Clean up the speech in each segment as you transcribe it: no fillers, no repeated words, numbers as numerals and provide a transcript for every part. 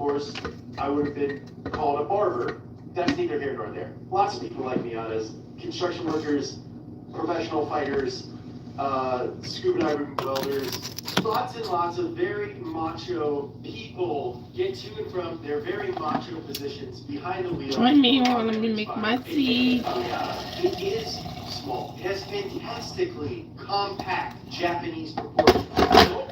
course, I would have been called a barber. That's neither here nor there. Lots of people like Miatas, construction workers, professional fighters, scuba diving welders, lots and lots of very macho people get to and from their very macho positions behind the wheel. Join me while let me make my tea. It is small. It has fantastically compact Japanese proportions,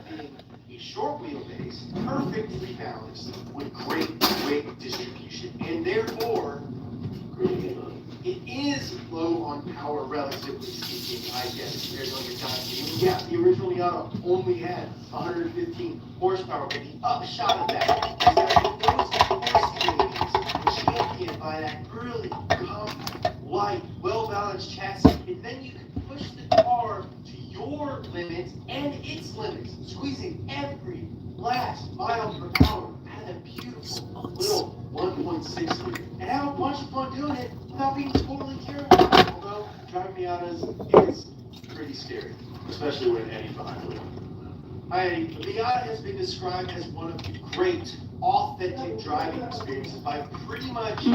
being a short wheelbase, perfectly balanced, with great weight distribution, and therefore it is low on power, relatively speaking, I guess, compared to like a Dodge. Yeah, the original Miata only had 115 horsepower, but the upshot of that is that those horse babies were championed by that really compact, light, well-balanced chassis, and then you can push the car to your limits and its limits, squeezing every last mile per hour out of that beautiful little 1.6 liter, and have a bunch of fun doing it without being totally terrible. Although driving Miatas is pretty scary, especially when Eddie's behind the wheel. The Miata has been described as one of the great authentic driving experiences by pretty much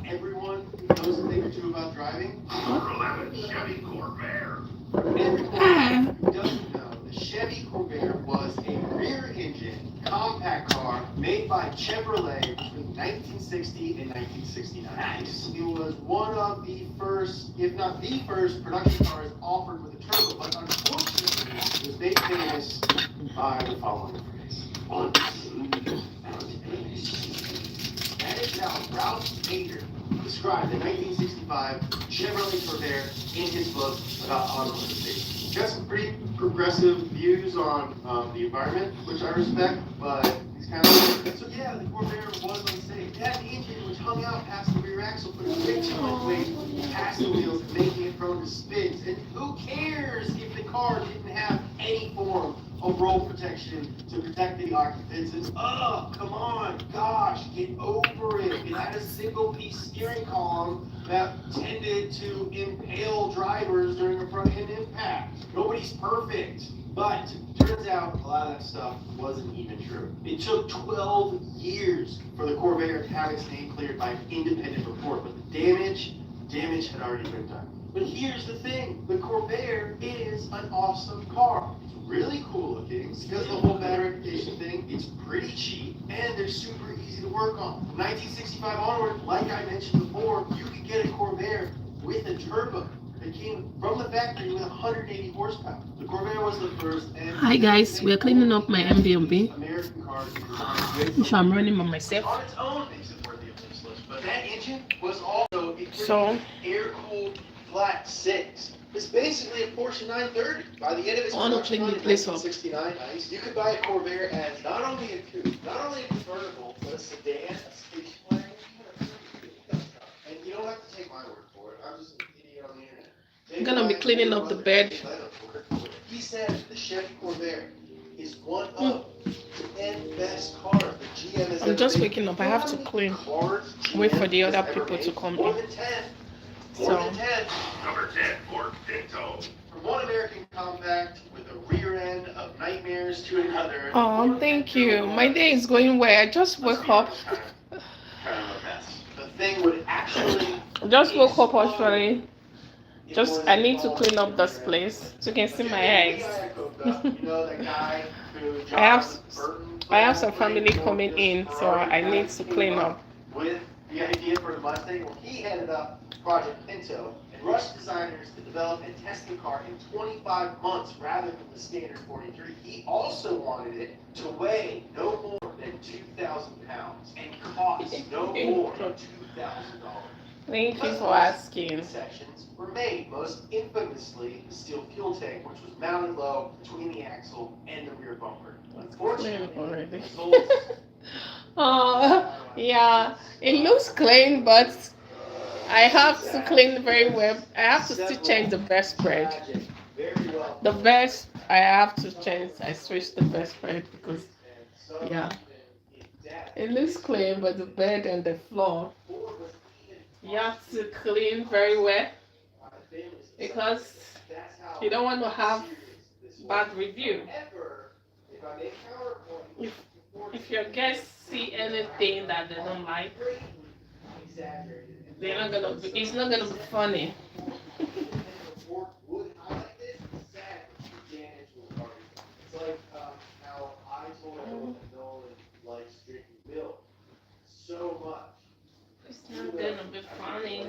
everyone who knows a thing or two about driving. 411 Chevy Corvair. Everyone who doesn't know, the Chevy Corvair was a rear-engine compact car made by Chevrolet between 1960 and 1969. Nice. It was one of the first, if not the first, production cars offered with a turbo, but unfortunately, it was made famous by the following phrase: that is how Ralph Nader described the 1965 Chevrolet Corvair in his book about automotive safety. He got some pretty progressive views on the environment, which I respect, but he's kind of... So yeah, the Corvair was unsafe. It had the engine which hung out past the rear axle, putting way too much weight past the wheels, making it prone to spins. And who cares if the car didn't have any form of roll protection to protect the occupants? And come on, gosh, get over it. It had a single-piece steering column that tended to impale drivers during a front-end impact. Nobody's perfect, but turns out a lot of that stuff wasn't even true. It took 12 years for the Corvair to have its name cleared by an independent report, but the damage had already been done. But here's the thing, the Corvair is an awesome car. It's really cool looking, because of the whole bad reputation thing, it's pretty cheap, and they're super easy to work on. From 1965 onward, like I mentioned before, you could get a Corvair with a turbo. It came from the factory with 180 horsepower. The Corvair was the first. And hi guys, we're cleaning up my Airbnb. American cars So I'm running by myself. on its own makes it worthy of this list. But that engine was also So air-cooled flat six. It's basically a Porsche 930. By the end of its production run in in 1969, you could buy a Corvair as not only a coupe, not only a convertible, but a sedan, a station wagon. And you don't have to take my word for it. I'm just an idiot on the internet. I'm gonna be cleaning up the bed. He said the Chevy Corvair is one of the 10 best cars the GM has I'm just waking up. I have to clean. Wait for the other people to come More in. than 10. So Number 10, Ford Pinto. From one American compact with a rear end of nightmares to another. oh, thank you. My day is going well. I just woke up. Kind of a mess. The thing would actually. Just woke up actually. I need to clean up this place so you can see my eggs. I have some family coming in, so I need to clean up. With the idea for the Mustang, well, he headed up Project Pinto and rushed designers to develop and test the car in 25 months rather than the standard 43. He also wanted it to weigh no more than 2,000 pounds and cost no more than $2,000. Thank you for asking. Sections were made, most infamously the steel fuel tank, which was mounted low between the axle and the rear bumper. Unfortunately, oh, yeah, it looks clean, but I have to clean very well. I have to still change the bed spread. The bed, I have to change. I switched the bed spread because, yeah, it looks clean, but the bed and the floor, you have to clean very well because you don't want to have bad review. If your guests see anything that they don't like, Exaggerated. And they're not gonna be, it's not gonna be funny. report would highlight this. Sadly, you can't answer the party. It's like how I told everyone that Nolan likes drinking milk so much. It's not gonna be funny.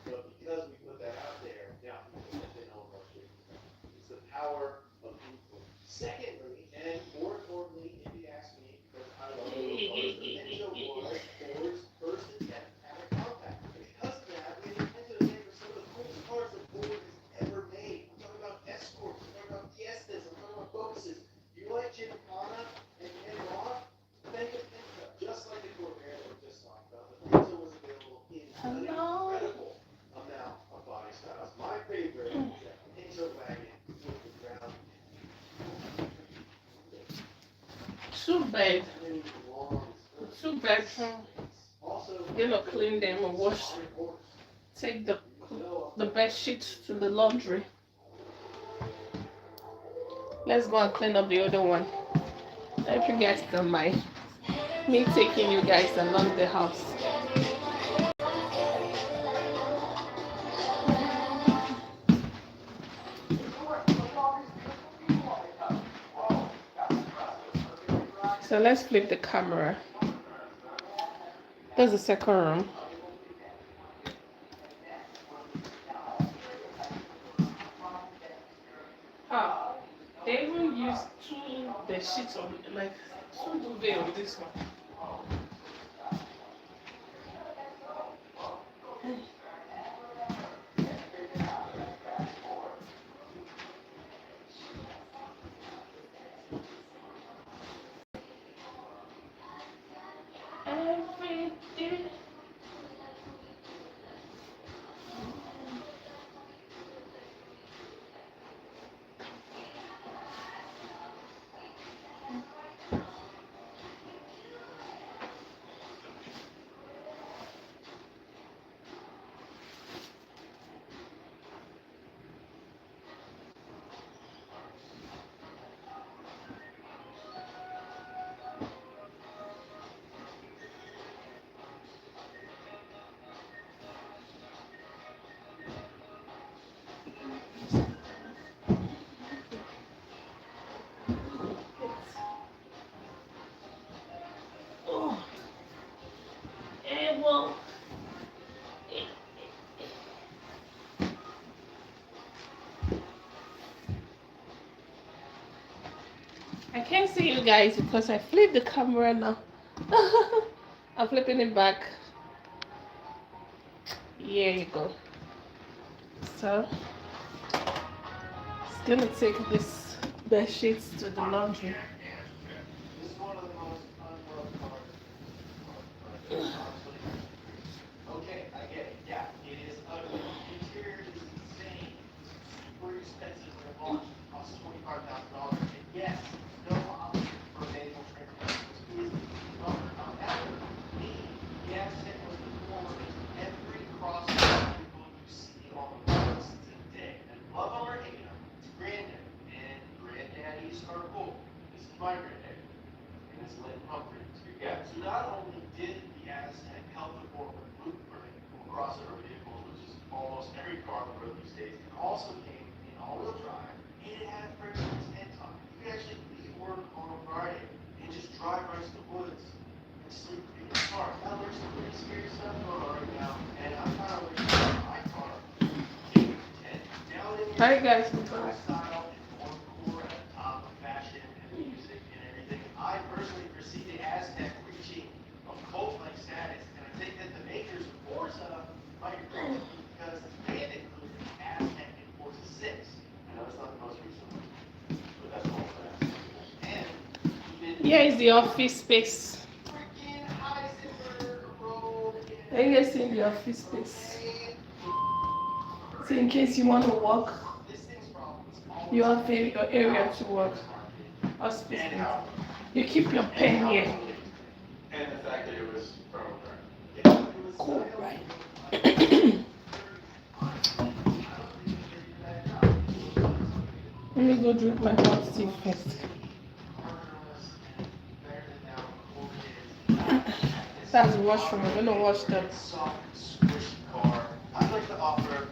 But because we put that out there, now people think they know about drinking milk. It's the power of influence. Secondly, and more importantly, if you ask me, because I love the Nintendo was Ford's first attempt at a compact. And because of that, we have Nintendo made for some of the coolest cars that Ford has ever made. I'm talking about Escorts, I'm talking about Fiestas, I'm talking about Focuses. You like Gymkhana and Rock? Think of Pinto. Just like the Corvair that we just talked about, the Pinto was available in an incredible amount of body styles. My favorite is that Pinto wagon with the ground. Too bad. Too bad. You know, clean them or wash. Take the bed sheets to the laundry. Let's go and clean up the other one. If you guys don't mind me taking you guys along the house. So let's flip the camera. That's the second room. Ah, they even use two the sheets of like two duvet on this one. Everything. Oh, well, I can't see you guys because I flipped the camera now. I'm flipping it back. Here you go. So it's gonna take this bed sheets to the laundry. This is one of the most unloved cars. Okay, I get it. Yeah, it is ugly. The interior is insane. Super expensive when it launched. It costs $25,000. And yes, no option for manual transmission. This is the number. However, me, the accent was the former in every crossover vehicle you see on the road today. And love them or hate them, it's granddaddy. And granddaddies are cool. This is my granddaddy. And it's Lynn Humphrey. Yeah, so not only did the Aztec help the forward blueprint crossover vehicles, which is almost every car on the road these days, it also came in all-wheel drive, and it had Franklin's tent on. You could actually leave work on a Friday and just drive right to the woods and sleep in your car. Now there's some pretty scary stuff going on right now, and I'm kind of waiting for my car. Hi guys. Style and more core at the top of fashion and music and everything. I personally foresee the Aztec reaching a cult-like status, and I think that the makers of Forza might agree because they had included the Aztec in Forza 6. I know it's not the most recent one, but that's all fast. And even Here is the office space. freaking Heisenberg Road. Here is in the office space. So in case you want to walk, you have your area to work. Office. You keep your pen here. And the fact that it was from Cool, right? Let me go drink my hot tea first. That's the washroom. I'm gonna wash them. Soft, squishy car. I'd like to offer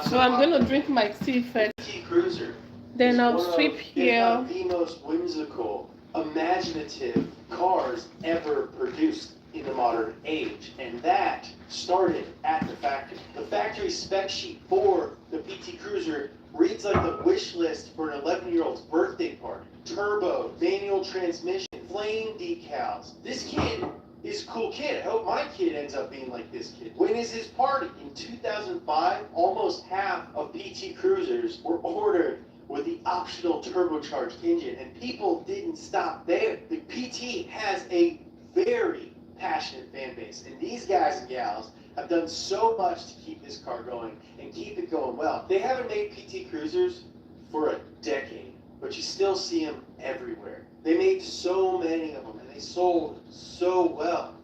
So I'm gonna drink my tea first. PT Cruiser. Then I'll One of, sweep if here. not the most whimsical, imaginative cars ever produced in the modern age. And that started at the factory. The factory spec sheet for the PT Cruiser reads like the wish list for an 11-year-old's birthday party. Turbo, manual transmission, flame decals. This kid is a cool kid. I hope my kid ends up being like this kid. When is his party? In 2005, almost half of PT Cruisers were ordered with the optional turbocharged engine, and people didn't stop there. The PT has a very passionate fan base, and these guys and gals have done so much to keep this car going and keep it going well. They haven't made PT Cruisers for a decade, but you still see them everywhere. They made so many of them, and they sold so well.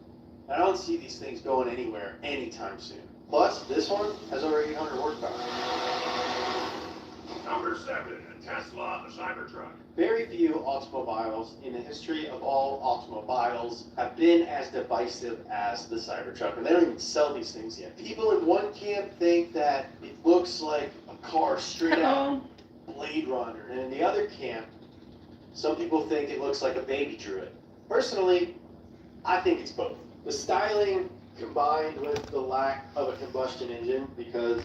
I don't see these things going anywhere anytime soon. Plus, this one has over 800 horsepower. Number 7, a Tesla, the Cybertruck. Very few automobiles in the history of all automobiles have been as divisive as the Cybertruck, and they don't even sell these things yet. People in one camp think that it looks like a car straight out Blade Runner, and in the other camp, some people think it looks like a baby druid. Personally, I think it's both. The styling combined with the lack of a combustion engine, because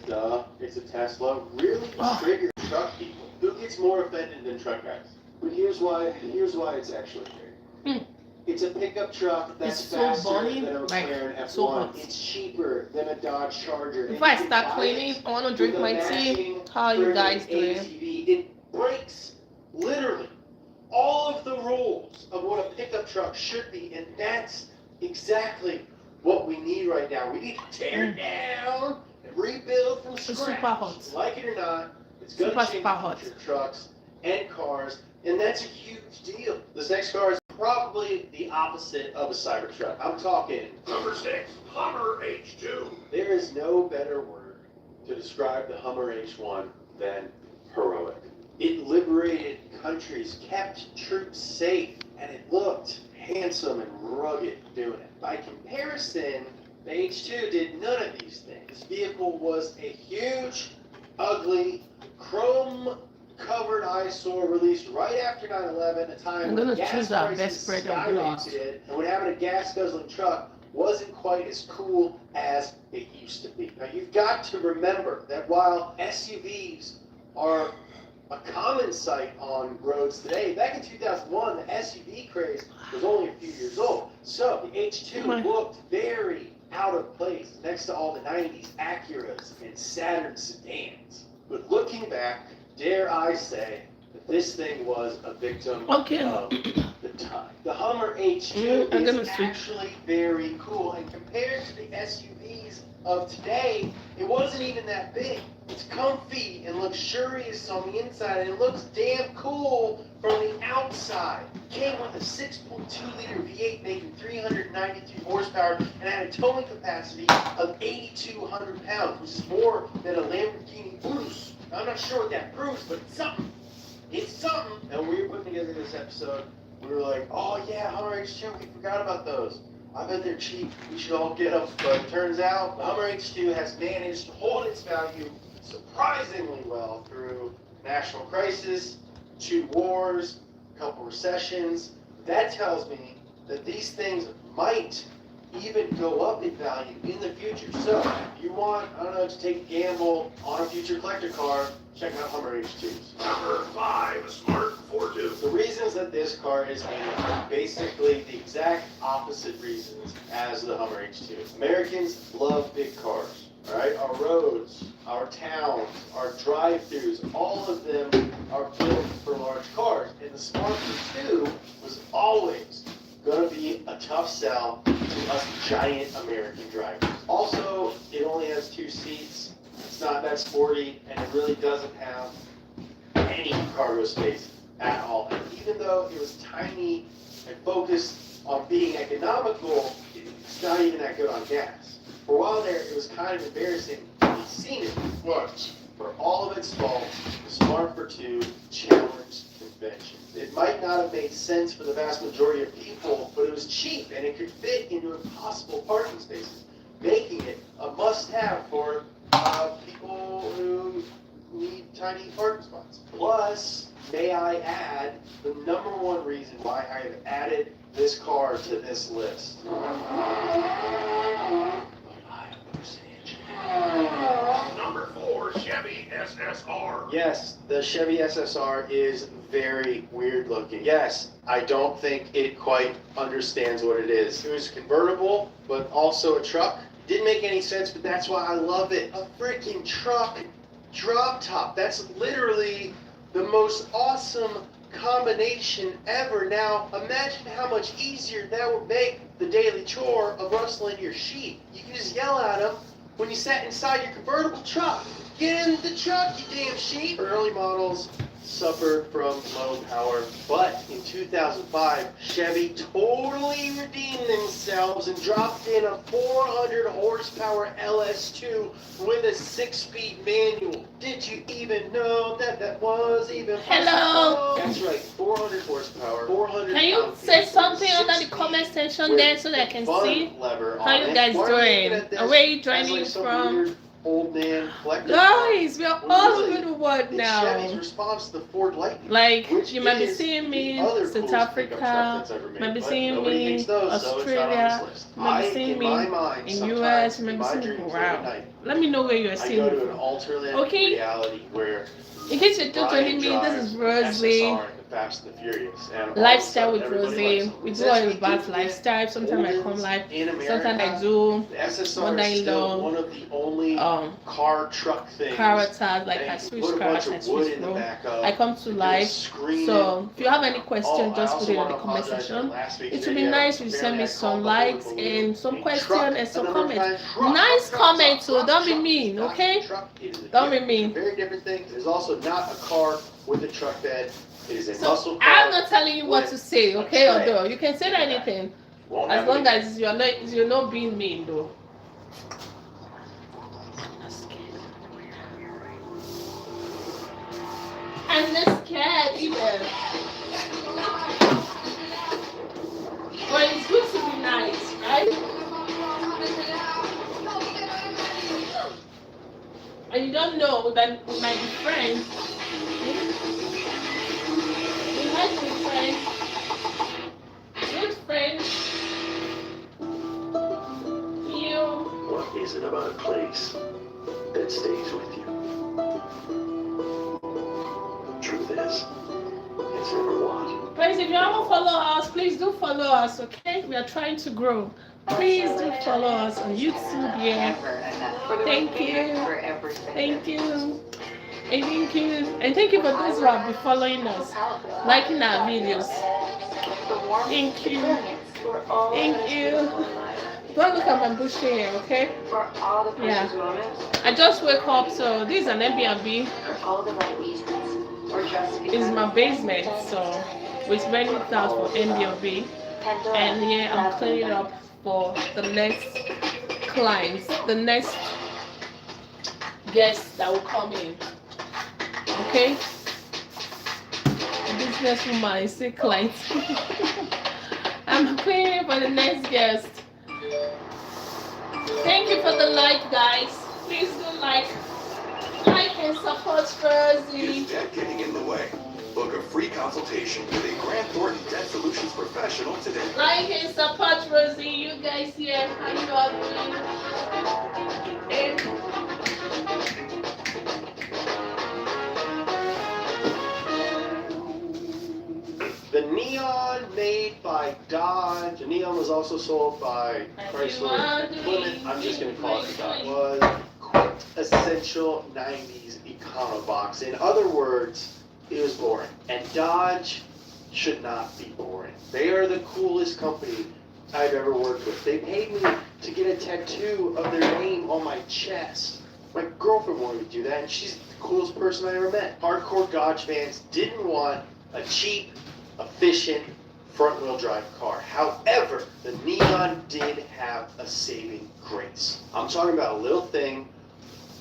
it's a Tesla, really triggers truck people. Who gets more offended than truck guys? But here's why it's actually fair. It's a pickup truck that's It's so faster bunny, than a like, McLaren F1. so hot. It's cheaper than a Dodge Charger. If I start cleaning, I wanna drink my tea. How you guys doing? ATV. It breaks literally all of the rules of what a pickup truck should be, and that's exactly what we need right now. We need to tear down and rebuild from scratch. It's super hot. Like it or not, it's going to change future trucks and cars, and that's a huge deal. This next car is probably the opposite of a Cybertruck. I'm talking Number 6, Hummer H2. there is no better word to describe the Hummer H1 than heroic. It liberated countries, kept troops safe, and it looked handsome and rugged doing it. By comparison, the H2 did none of these things. This vehicle was a huge, ugly, chrome-covered eyesore released right after 9/11, a time I'm when gonna gas choose our prices best spread of grades. skyrocketed, and when having a gas-guzzling truck wasn't quite as cool as it used to be. Now, you've got to remember that while SUVs are a common sight on roads today, back in 2001, the SUV craze was only a few years old. So the H2 looked very out of place next to all the 90s Acuras and Saturn sedans. But looking back, dare I say that this thing was a victim of the time. The Hummer H2 is actually very cool, and compared to the SUVs of today, it wasn't even that big. It's comfy and luxurious on the inside, and it looks damn cool from the outside. It came with a 6.2-liter V8 making 393 horsepower and had a towing capacity of 8,200 pounds, which is more than a Lamborghini Urus. I'm not sure what that proves, but it's something. It's something. And when we were putting together this episode, we were like, oh yeah, Hummer H2, we forgot about those. I bet they're cheap. We should all get them. But it turns out the Hummer H2 has managed to hold its value surprisingly well through national crisis, 2 wars, a couple recessions. That tells me that these things might even go up in value in the future. So if you want, I don't know, to take a gamble on a future collector car, check out Hummer H2s. Number 5, a Smart Fortwo. The reasons that this car is hated are basically the exact opposite reasons as the Hummer H2. Americans love big cars. All right, our roads, our towns, our drive-thrus, all of them are built for large cars. And the Smart Fortwo was always going to be a tough sell to us giant American drivers. Also, it only has 2 seats. It's not that sporty, and it really doesn't have any cargo space at all. And even though it was tiny and focused on being economical, it's not even that good on gas. For a while there, it was kind of embarrassing to be seen it, but for all of its faults, the Smart Fortwo challenged invention. It might not have made sense for the vast majority of people, but it was cheap and it could fit into impossible parking spaces, making it a must-have for people who need tiny parking spots. Plus, may I add, the number one reason why I have added this car to this list. Number 4, Chevy SSR. Yes, the Chevy SSR is very weird looking. Yes, I don't think it quite understands what it is. It was convertible, but also a truck. Didn't make any sense, but that's why I love it. A freaking truck drop top. That's literally the most awesome combination ever. Now, imagine how much easier that would make the daily chore of rustling your sheep. You can just yell at them when you sat inside your convertible truck. Get in the truck, you damn sheep. Early models suffered from low power, but in 2005, Chevy totally redeemed themselves and dropped in a 400 horsepower LS2 with a 6-speed manual. Did you even know that that was even possible? Hello. That's right, 400 horsepower, 400 Can you say something under the comment section there so that I can see how you guys doing? And where are you joining from? Old man collector. Guys, we are all over the world Chevy's now. response to the Ford Lightning. Like, Which you might be is seeing me the other in South coolest pickup truck Africa, that's ever made, might be but seeing nobody me thinks those, so it's not on Australia, this list. might be In seeing my me mind, in sometimes US, you in might be my seeing me. dreams Wow. late at night, Let me know where you're I seeing go me to an from. alternate Okay. reality where In case you're just joining me, Brian this is drives Rozzy. SSR and the Fast and the Furious, and all of a Lifestyle sudden with everybody Rozzy. likes We it. do all Since we about do lifestyle. Sometimes I come live, in sometimes I America, do the SSR is still mother-in-law one of the only car truck things characters, like that I you switch put a cars, bunch I of wood switch in the room. back of. I come to and live. screaming. So if you have any question, I just also put it in want the to comment apologize for section. last week's It would be video. nice if you send me Apparently I some called the likes balloon and some a questions truck and some another comments. time. Truck, Nice truck, comment truck, too. Don't be truck. mean, Not okay? a truck, it is a Don't be different- mean. Very different thing. It is also not a car with a truck bed. It is a So muscle car. I'm not telling you what to say, okay? a tray. Although you can say anything Won't as have long any- as you're not being mean though. I'm not scared either. But it's good to be nice, right? And you don't know that we might be friends. We might be friends. Good friends. You. What is it about a place that stays with you? Truth is, it's never what. Guys, if you haven't followed us, please do follow us, okay? We are trying to grow. Please do follow us on YouTube, yeah. Thank you. Thank you. And thank you. And thank you for those who have been following us, liking our videos. Thank you. Thank you. Don't look at my bush here, okay? Yeah. I just woke up, so this is an Airbnb. It's my basement, so it's rented out for Airbnb. And yeah, I'm cleaning up for the next clients, the next guests that will come in. Okay? Businesswoman, is say client. I'm cleaning for the next guest. Thank you for the like, guys. Please do like and support Rozzy. Is debt getting in the way? Book a free consultation with a Grant Thornton Debt Solutions professional today. Like and support Rozzy. You guys here, how you all doing? The Neon made by Dodge. The Neon was also sold by Chrysler and Plymouth. I'm just going to call it Dodge. Was quintessential 90s econobox. In other words, it was boring. And Dodge should not be boring. They are the coolest company I've ever worked with. They paid me to get a tattoo of their name on my chest. My girlfriend wanted me to do that, and she's the coolest person I ever met. Hardcore Dodge fans didn't want a cheap, efficient, front-wheel drive car. However, the Neon did have a saving grace. I'm talking about a little thing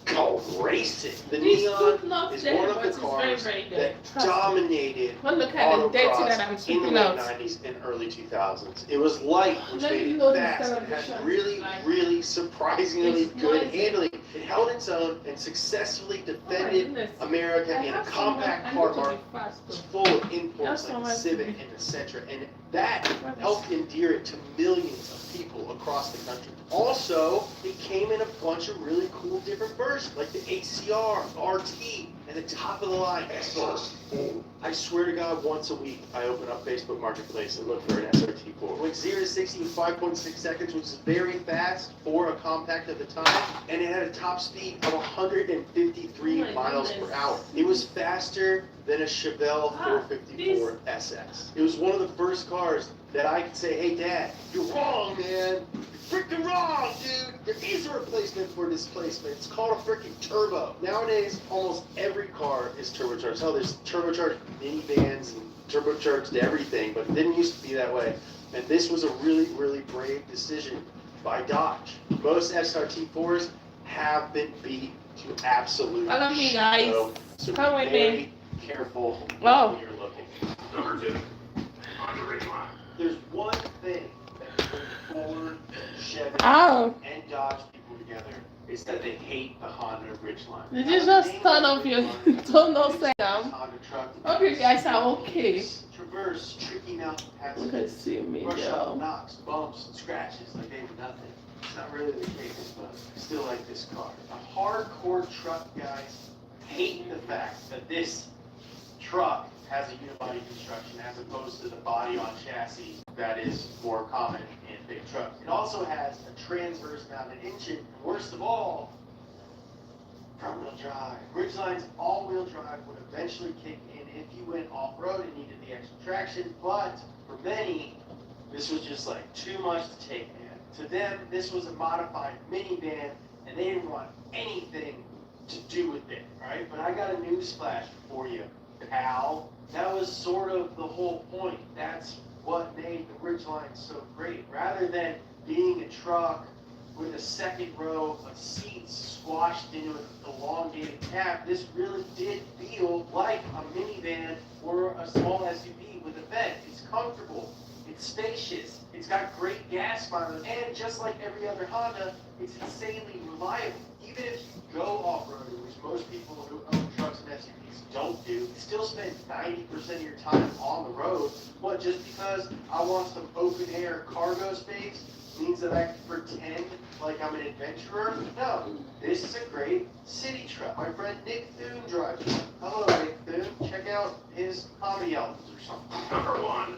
called racing. The This Neon footnote is there, one of but the it's cars very good. that Trust me. dominated But look at the data that I'm autocross in the speaking late out. 90s and early 2000s. It was light, which Let me made load it this fast. It had television. really, Like, really surprisingly it's good noisy. handling. It held its own and successfully defended goodness. America I in a have someone- compact I car need to be market. fast, It's though. full of imports That's like all the I have to Civic be. and the Sentra, and that helped endear it to millions of people across the country. Also, it came in a bunch of really cool different versions, like the HCR, RT, and the top of the line SRT. I swear to God, once a week I open up Facebook Marketplace and look for an SRT4. It went 0 to 60 in 5.6 seconds, which is very fast for a compact at the time, and it had a top speed of 153 Oh my miles goodness. per hour. It was faster than a Chevelle 454 SX. It was one of the first cars that I could say, hey Dad, you're wrong, man. You're freaking wrong, dude. There is a replacement for displacement. It's called a freaking turbo. Nowadays, almost every car is turbocharged. Oh, there's turbocharged minivans and turbocharged everything, but it didn't used to be that way. And this was a really, really brave decision by Dodge. Most SRT4s have been beat to absolute Follow me, guys. So Come be with very me. careful Oh. when you're looking. Number 2. On the ridge line. There's one thing that brings Ford, Chevy, Oh, and Dodge people together is that they hate the Honda Ridgeline. did you just turn off your tonal sound? Honda truck. Hope you guys are okay. Traverse tricky mountain passes. You can see me, Brush off yo. knocks, bumps, and scratches like they were nothing. It's not really the case, but I still like this car. The hardcore truck guys hate the fact that this truck has a unibody construction as opposed to the body-on-chassis that is more common in big trucks. It also has a transverse-mounted engine, and worst of all, front-wheel drive. Ridgeline's all-wheel drive would eventually kick in if you went off-road and needed the extra traction, but for many, this was just like too much to take, man. To them, this was a modified minivan, and they didn't want anything to do with it, right? But I got a news flash for you, pal. That was sort of the whole point. That's what made the Ridgeline so great. Rather than being a truck with a second row of seats squashed into an elongated cab, this really did feel like a minivan or a small SUV with a bed. It's comfortable, it's spacious, it's got great gas mileage, and just like every other Honda, it's insanely reliable. Even if you go off-roading, which most people who own trucks and SUVs don't do, you still spend 90% of your time on the road. What, just because I want some open-air cargo space means that I can pretend like I'm an adventurer? No, this is a great city truck. My friend Nick Thune drives one. Hello, Nick Thune. Check out his comedy albums or something. Number 1.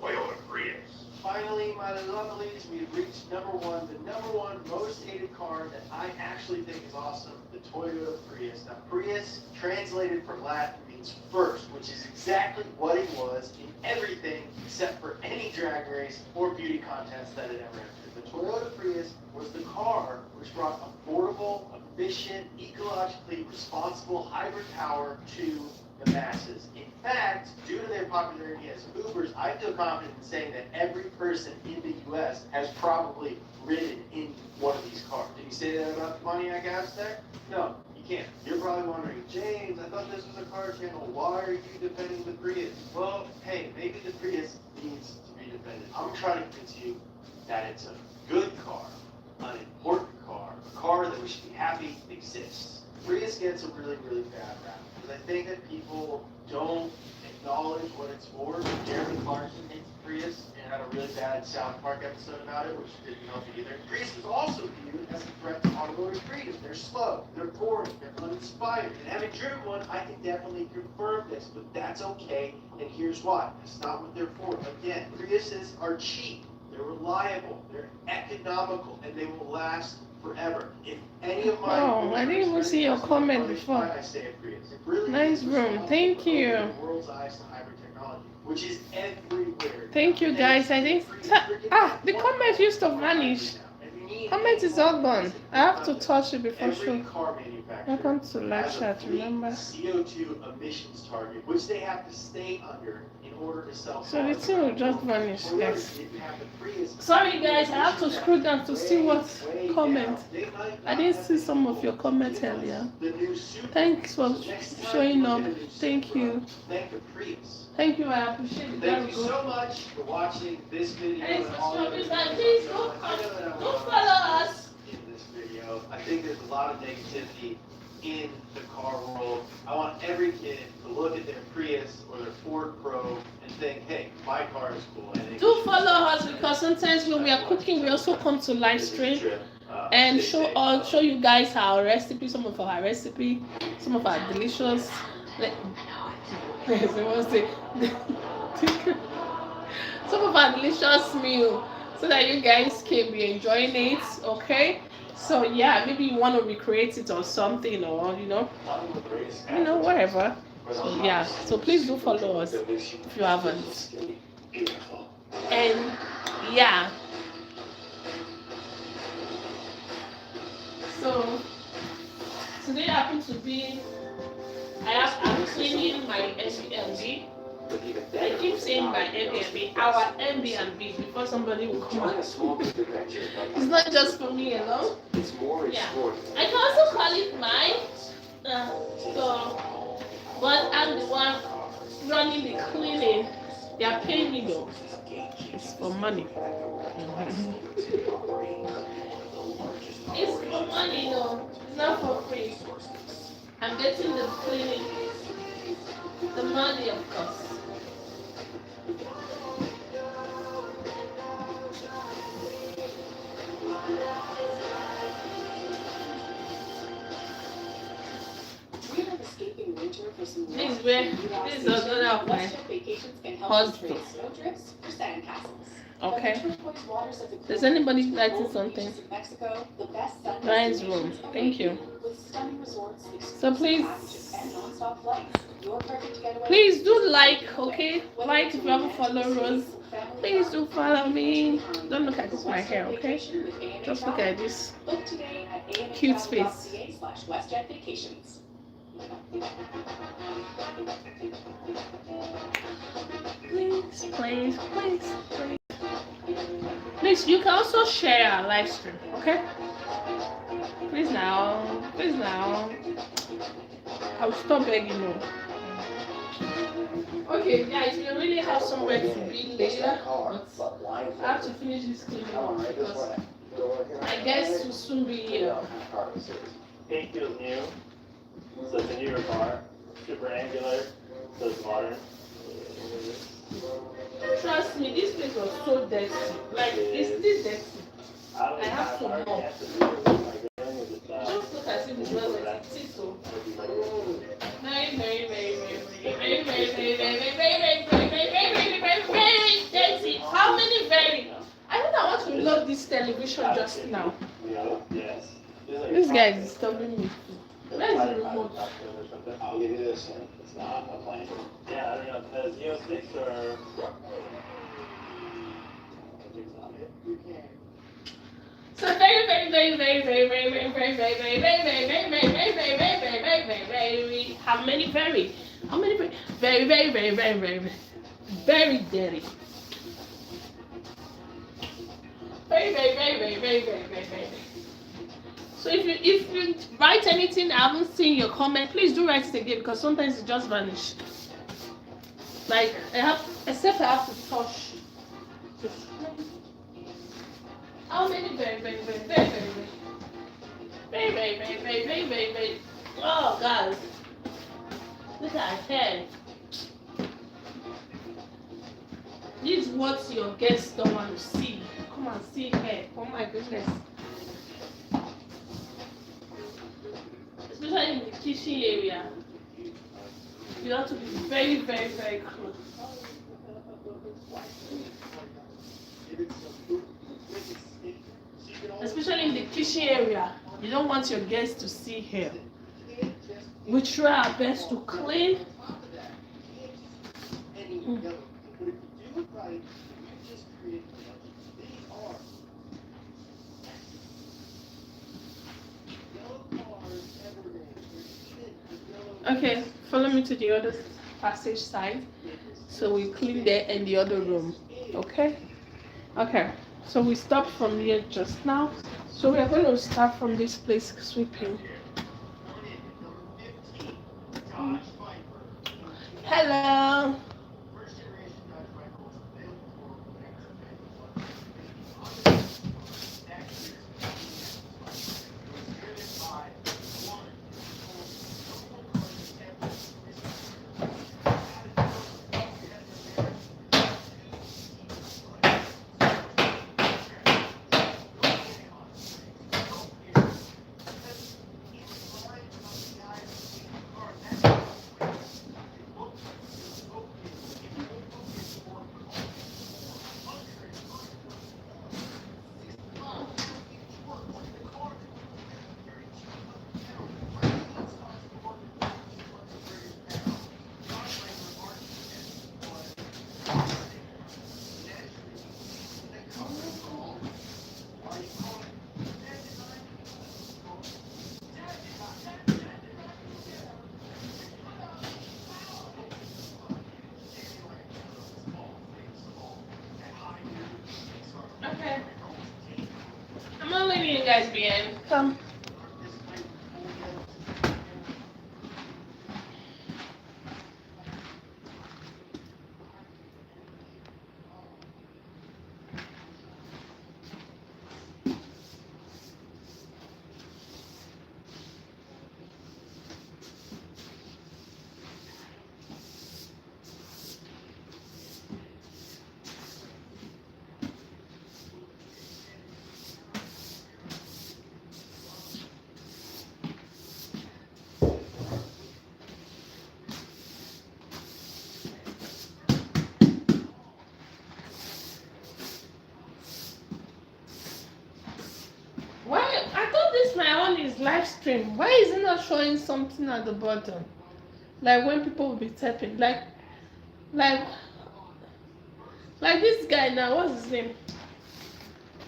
Toyota Prius. Finally, my lovelies, we've reached number one, the number one most hated car that I actually think is awesome, the Toyota Prius. Now, Prius, translated from Latin, means first, which is exactly what it was in everything except for any drag race or beauty contest that it ever entered. The Toyota Prius was the car which brought affordable, efficient, ecologically responsible hybrid power to the masses. In fact, due to their popularity as Ubers, I feel confident in saying that every person in the U.S. has probably ridden in one of these cars. Did you say that about the Pontiac Aztek? No, you can't. You're probably wondering, James, I thought this was a car channel. Why are you defending the Prius? Well, hey, maybe the Prius needs to be defended. I'm trying to convince you that it's a good car, an important car, a car that we should be happy exists. Prius gets a really, really bad rap. I think that people don't acknowledge what it's for. Jeremy Clarkson hates Prius and had a really bad South Park episode about it, which didn't help either. Prius is also viewed as a threat to automotive freedom. They're slow, they're boring, they're uninspired. And having driven one, I can definitely confirm this, but that's okay, and here's why. It's not what they're for. Again, Priuses are cheap, they're reliable, they're economical, and they will last forever. If any of my I didn't even see your comment before. I say it Prius. It really Nice is room. responsible Thank for you. opening the world's eyes to hybrid technology, which is everywhere. Thank you, guys. I think the comment used to vanish. Comment is all gone. I have to touch it before Every show. car manufacturer Welcome to live has a chat. fleet Remember. CO2 emissions target, which they have to stay under in order to sell So the cars. thing will just vanish, Toyota guys. didn't have the Prius. Sorry, guys. I have to scroll down to see what comment. I didn't see some of your comments earlier. Thanks for showing up. Thank you. Thank you, I appreciate it. Thank you so much for watching this video. Thanks for stopping by. Please don't follow us. In this video, I think there's a lot of negativity in the car world. I want every kid to look at their Prius or their Ford Pro and think, hey, my car is cool. And Do follow us, because sometimes when we are cooking, we also come to live stream and show you guys our recipe, some of our recipe, some of our delicious. Some of our delicious meal, so that you guys can be enjoying it. Okay, so yeah, maybe you want to recreate it or something, or whatever. So yeah, so please do follow us if you haven't. And yeah, so today happens to be I'm cleaning my Airbnb. I keep saying my Airbnb, our Airbnb, before somebody will come out. It's not just for me alone. Yeah, I can also call it mine. So, but I'm the one running the cleaning. They are paying me though. It's for money. It's for money though. It's not for free. I'm getting the cleaning, the money of course. This is another of my husband. Okay. Does anybody writing something? Nice room. Thank you. So please do like, okay? Like if you haven't followed Rose. Please do follow me. Don't look at this my hair, okay? Just look at this cute face. Please. Please, you can also share our live stream, okay? Please now. I'll stop begging you. Okay, guys, we really have somewhere to be later, but I have to finish this cleaning because I guess we'll soon be here. Paint feels new, so it's a newer car, super angular, so it's modern. Trust me, this place was so dirty. Like, it's still dirty. I have to know. Just look as if it was like Tito. Very dirty. How many very? I think I want to load this television just now. Yes. This guy is disturbing me. Where's the remote? I'll give you this. It's not a plane. Yeah, I don't know. Because Neo 6 or... So very how many very dirty. Very. So if you write anything I haven't seen your comment, please do write it again, because sometimes it just vanishes. Like I have to touch. How many very. Oh guys, look at her hair. This is what your guests don't want to see. Come and see hair. Oh my goodness. Especially in the kitchen area. You have to be very close. Especially in the kitchen area, you don't want your guests to see hair. We try our best to clean. Okay, follow me to the other passage side. So we clean there in the other room. Okay? Okay. So we stopped from here just now. So we are going to start from this place sweeping. Hello. Okay. I'm not leaving you guys behind. Come. Why? I thought this my own is live stream. Why is it not showing something at the bottom? Like when people will be tapping. Like this guy now. What's his name?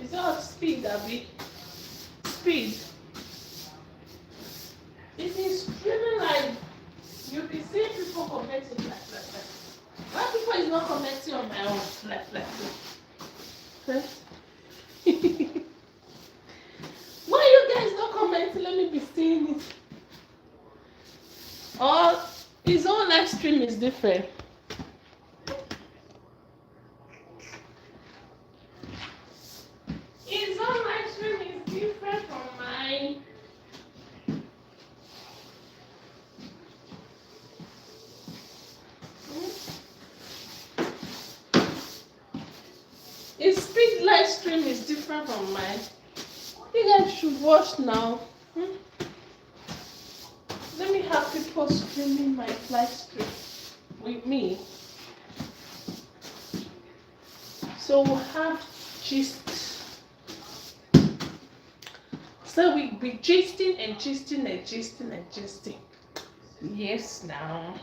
It's not Speed, Abby. Speed. It is streaming live. You'll be seeing people commenting like. Why people is not commenting on my own like. Okay? Why you guys not commenting? Let me be seeing it. Or his own live stream is different. His own live stream is different from mine. His Speed live stream is different from mine. You guys should watch now. Let me have people streaming my live stream with me. So we'll have gist. So we be gisting and gisting and gisting and gisting. Yes now.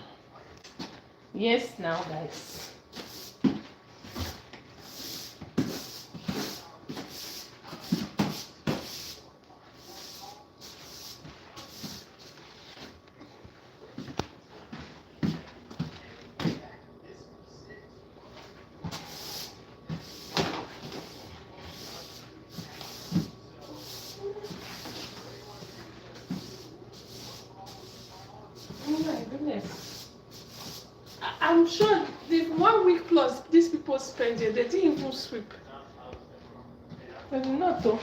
Yes now, guys. Oh my goodness. I'm sure the 1 week plus these people spend here, they didn't even sweep. They did not though.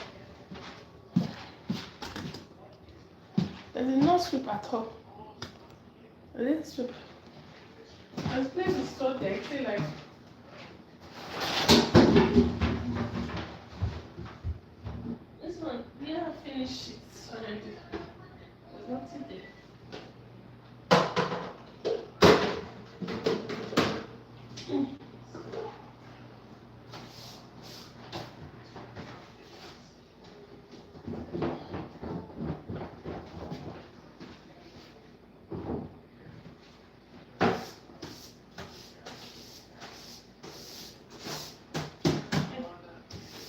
They did not sweep at all. They didn't sweep. As place is so there, I feel like this one, we have finished it already. There's nothing there.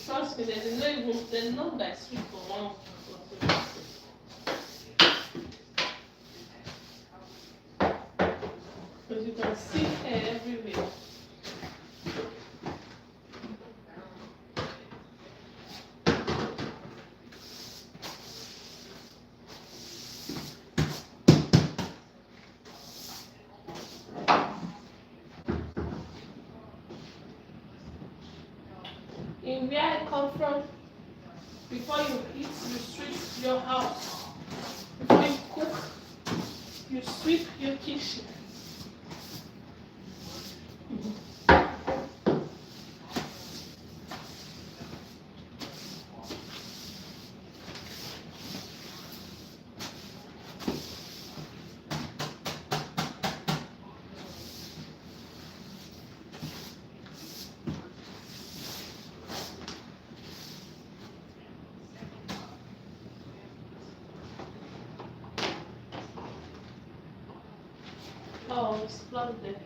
Trust me, there's no that sweet for one. Because you can see hair everywhere. come from? Before you eat, you sweep your house. Before you cook, you sweep your kitchen. Oh, it's flooded.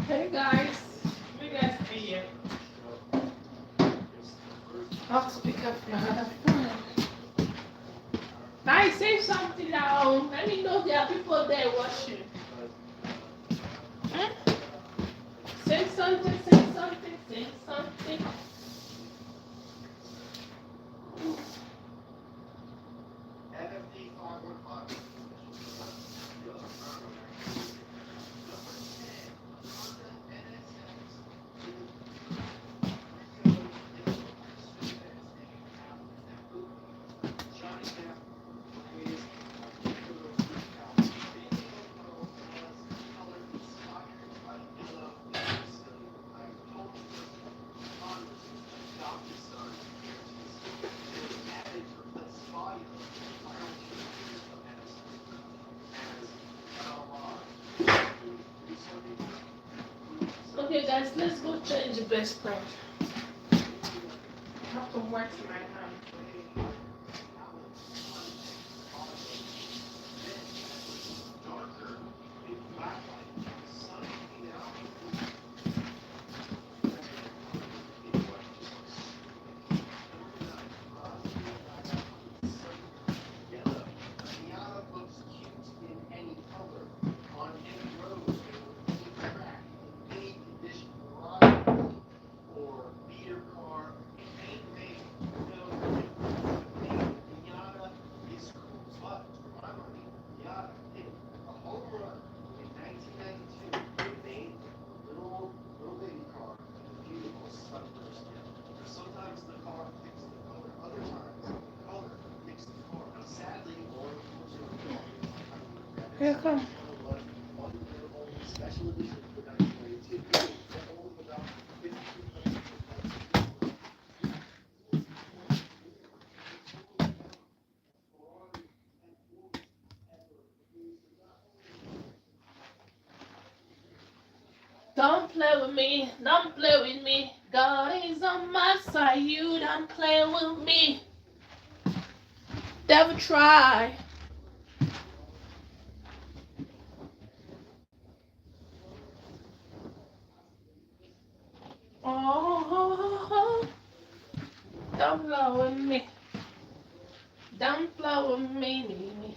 Hey guys, you guys are here. I have to pick up my other phone. Guys, say something now. Let me know there are people there watching. Hmm? Say something, say something, say something. FFD 515. Guys, let's go change the best friend. I have to wax my hand. Miata looks cute in any color, on any road, any track, any condition, garage, or beater car. It ain't made no difference. Miata is cool, but for my money, Miata hit a home run in 1992. They made a little baby car with a beautiful sunburst yet. Sometimes the car picks the color, other times the color picks the car. Now, sadly, or unfortunately, Here come. special edition for 1992. Only about 52. Don't play with me, don't play with me. God is on my side, you don't play with me. Devil try. Oh, don't play with me. Don't play with me.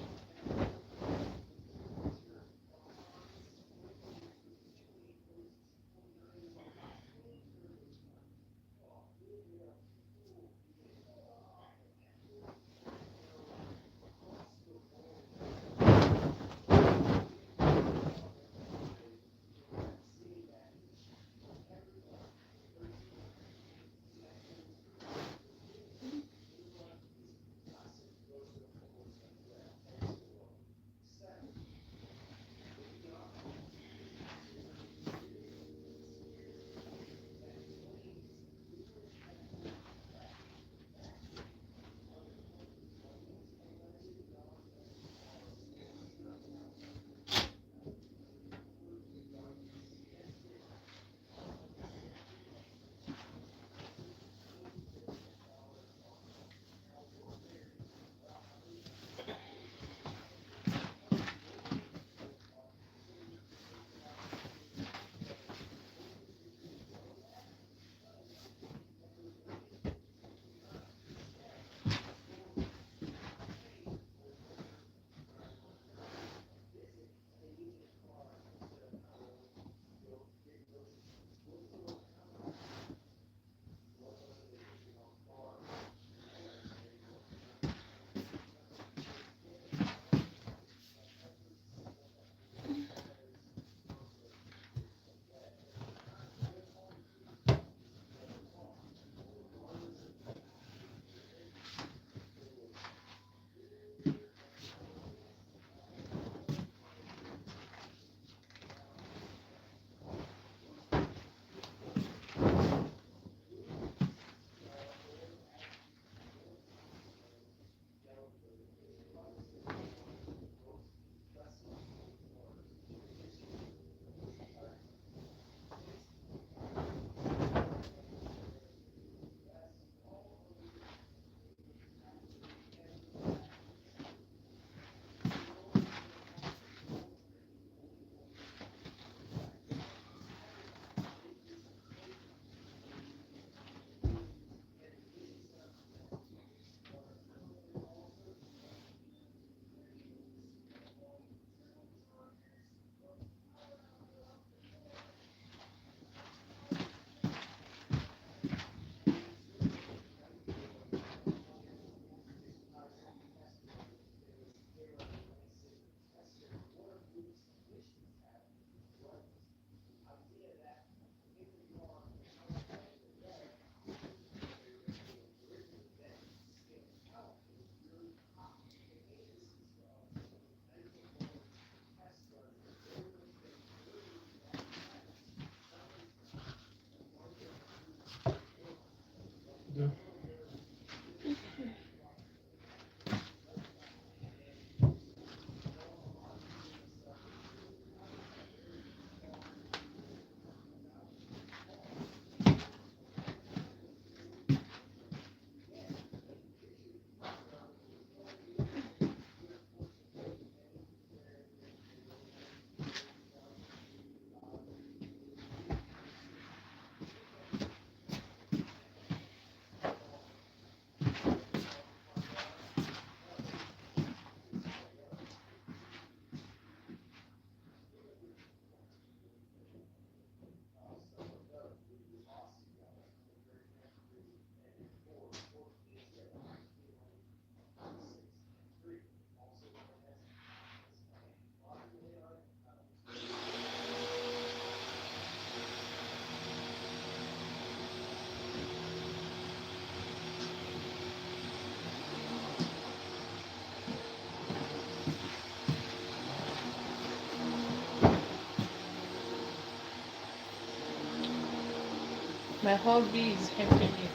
My hobby is helping me.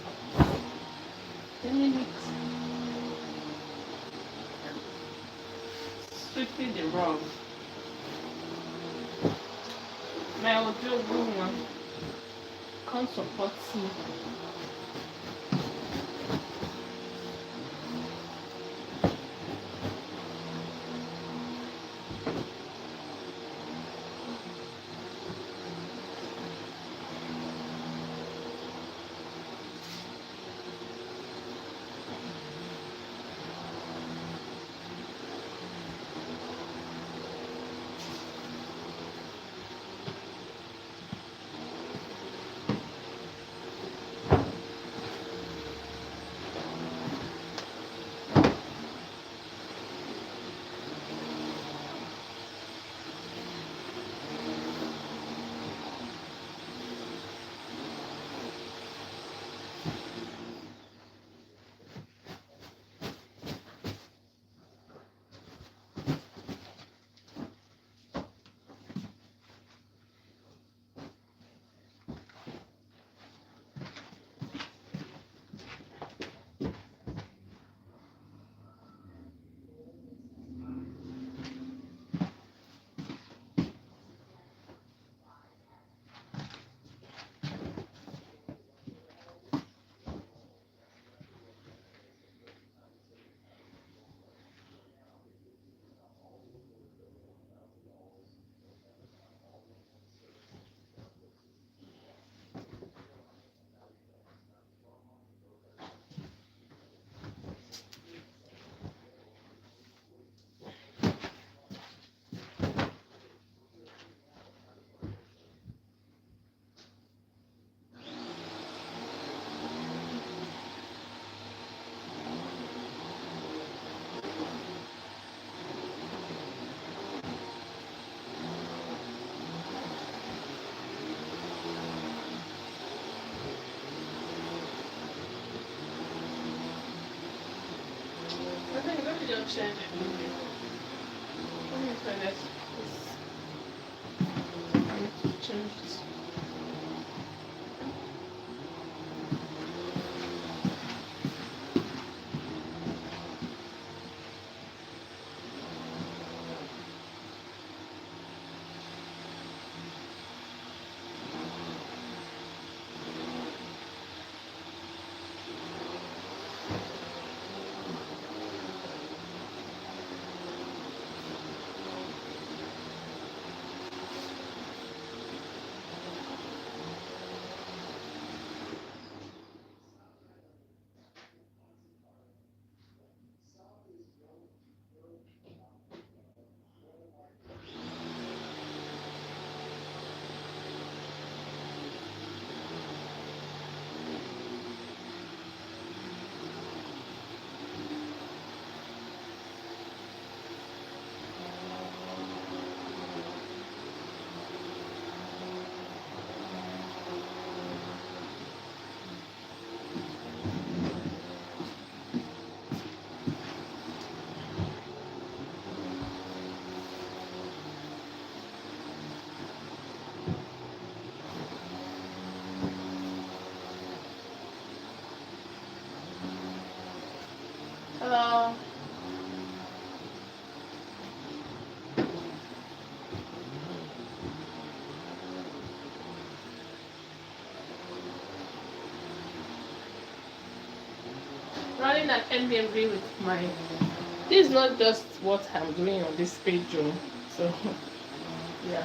10 minutes. Sweeping the rug. My audio woman can't support me. I think let me just change it. Let me finish this. I need to change this. Hello. Running an Airbnb with my. This is not just what I'm doing on this page, oh. So yeah,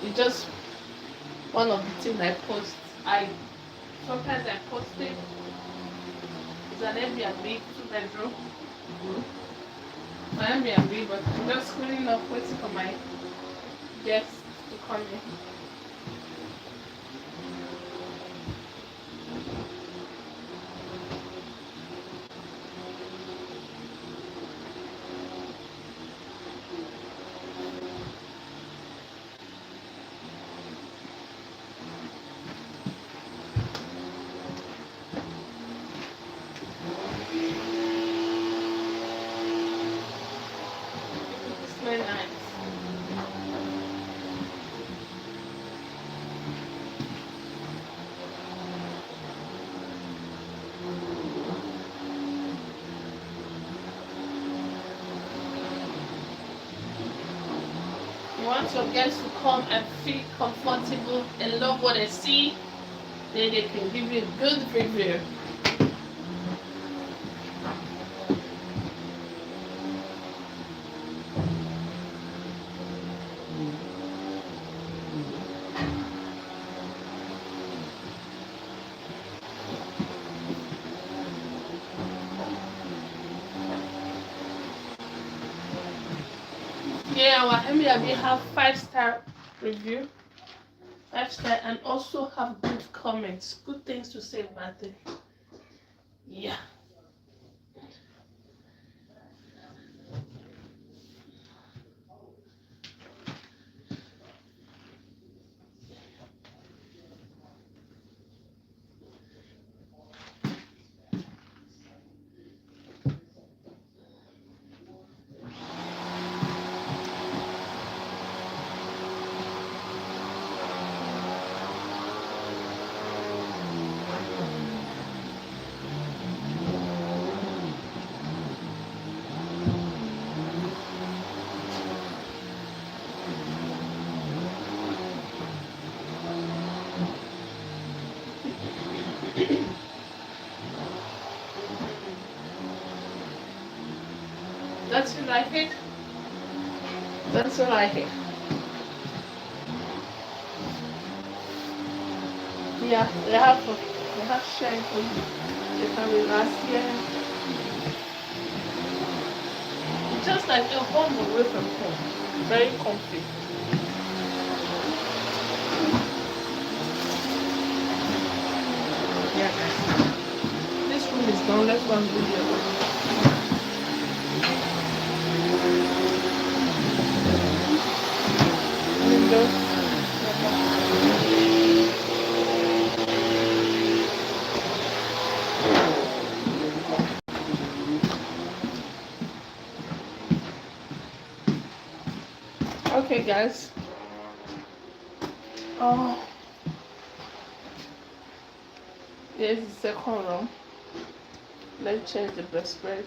it's just one of the things I post. I sometimes I post it. It's an Airbnb 2 bedroom. My Airbnb, but I'm just cleaning up, waiting for my guests to come in. It's very nice. want your guests to come and feel comfortable and love what they see, then they can give you a good review. Yeah, our Airbnb have 5-star review, 5-star, and also have good comments, good things to say about it. Yeah. Don't you like it? Don't you like it? Yeah, they have shared for you. They coming last year. It's just like a home away from home. Very comfy. Yeah, guys. This room is done. Let's go and do the other one. Window. Okay, guys. Oh, here's the second room. Let's change the bedspread.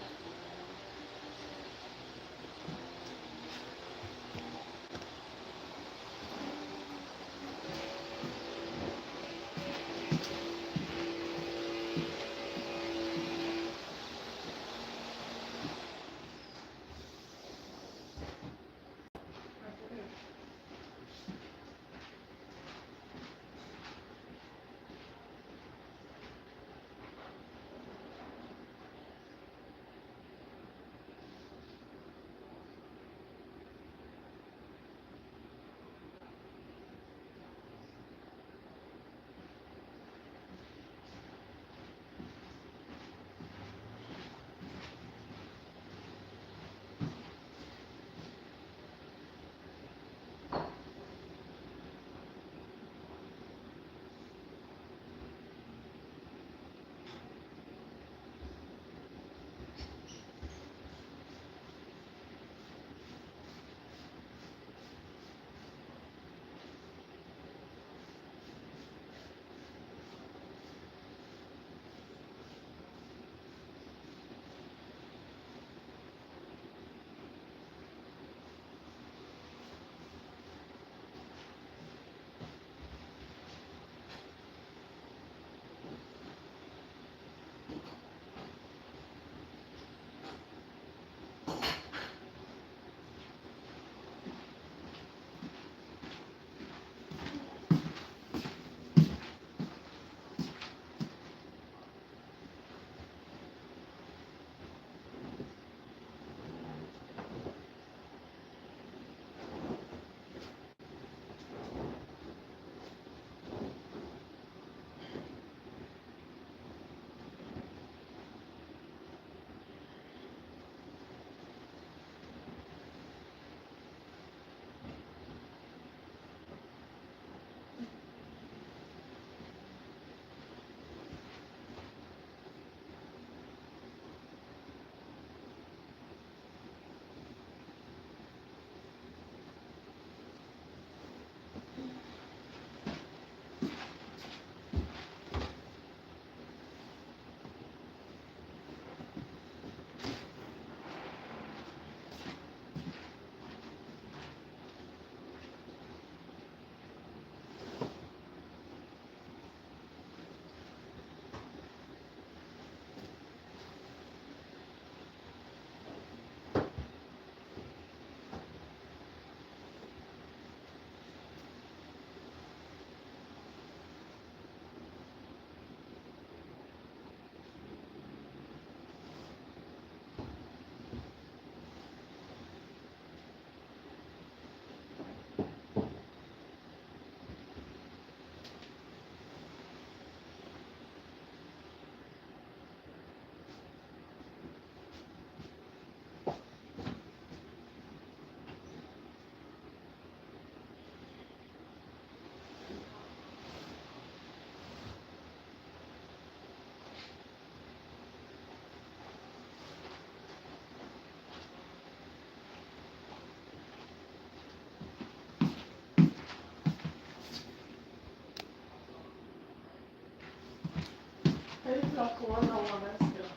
talk one-on-one. Let's go.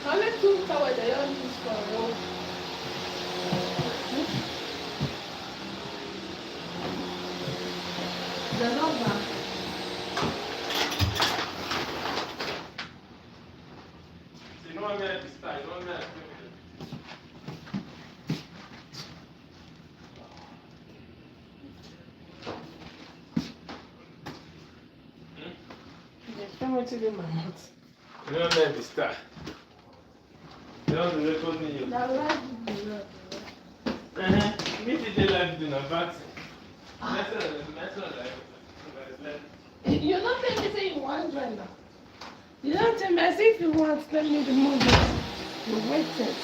Only two towels they don't use for roll. They're not bad. You know what I mean? Style. You know what I mean? Come on to the mouth. You know what I mean? Style. You know the record me. That life is not. Me did life do not but. You don't tell me say you want right now. You don't tell me, I say if you want, let me remove it. You waited.